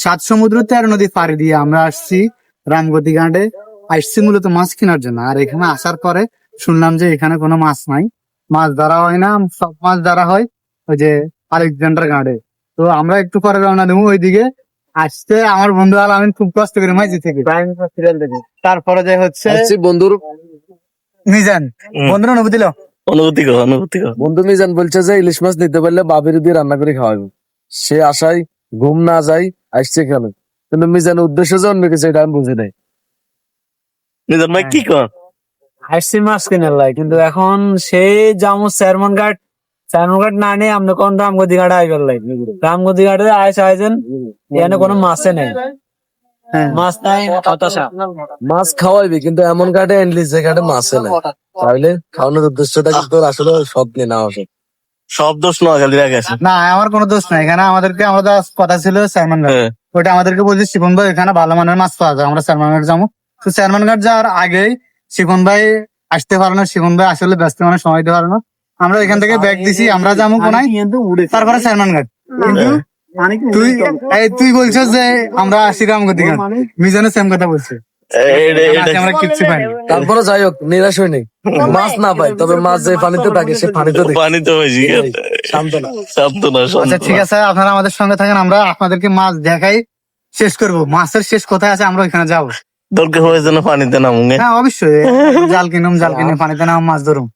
সাত সমুদ্র 13 নদী পাড়ি দিয়ে আমরা আসছি রামগতি ঘাটে। আসছি মূলত মাছ কেনার জন্য। আর এখানে আসার পরে শুনলাম যে এখানে কোনো মাছ নাই, মাছ ধরা হয় না, সব মাছ ধরা হয় ওই যে আলেকজান্ডার ঘাটে। তো আমরা একটু পরে রওনা দেবো ওইদিকে। আসতে আমার বন্ধু আল আমি খুব কষ্ট করে মাঝি থেকে তারপরে যে হচ্ছে বন্ধুর মিজান বন্ধুরা অনুভূতি দিল। বন্ধু মিজান বলছে যে ইলিশ মাছ নিতে পারলে বাবির দিয়ে রান্না করে খাওয়াবো। সে আশায় ঘুম না যায় আসছে এখানে, কিন্তু মিজানের উদ্দেশ্য যে অন্য কিছু এটা আমি বুঝি নাই। মিজান ভাই কি কর? আসছি মাছ কিনার লাই, কিন্তু এখন সেই যাবো চেয়ারম্যান ঘাট না নিয়ে আমরা কোন রামগতি ঘাটে আইবার লাই। রামগতি ঘাটে আইছেন এখানে কোনো মাছে নেই, মাছ নাই, হতাশা। মাছ খাওয়াইবি কিন্তু এমন ঘাটে এনলি যে ঘাটে মাছে নাই, তাহলে খাওয়ানোর উদ্দেশ্যটা কিন্তু আসলে স্বপ্নে না আসে। সব দোষ নোয়াখালীর আগে আছে। না আমার কোনো দোষ নাই এখানে। আমাদের কথা ছিল চেয়ারম্যান ঘাট, হ্যাঁ। ওইটা আমাদেরকে বলছে শিপন ভাই এখানে ভালো মানের মাছ পাওয়া যায়, আমরা চেয়ারম্যান ঘাট যাবো। তো চেয়ারম্যান ঘাট যাওয়ার আগেই শিপন ভাই আসতে পারলো না। শিপন ভাই আসলে ব্যস্ত মানে সময় দিতে পারলো না। আমরা এখান থেকে ব্যাগ দিছি, আমরা যাবো কোনায়, তারপরে চেয়ারম্যান ঘাট। কিন্তু তুই বলছিস যে আমরা আসি রামগতি ঘাট, মিজানের সেম কথা বলছে। আমরা কিচ্ছু পাইনি। তারপরে যাই হোক নিরাশ হয়নি, মাছ না পাই তবে মাছ যে পানিতে থাকে সে পানিতে দেখি। পানি তো বেশি সান্ত্বনা। আচ্ছা ঠিক আছে, আপনারা আমাদের সঙ্গে থাকেন, আমরা আপনাদেরকে মাছ দেখাই শেষ করব। মাছের শেষ কোথায় আছে আমরা ওইখানে যাবো। দরকার হয়ে যেন পানিতে নামুঙ্গে। হ্যাঁ অবশ্যই, জাল কিনে পানিতে নাম মাছ ধরুন।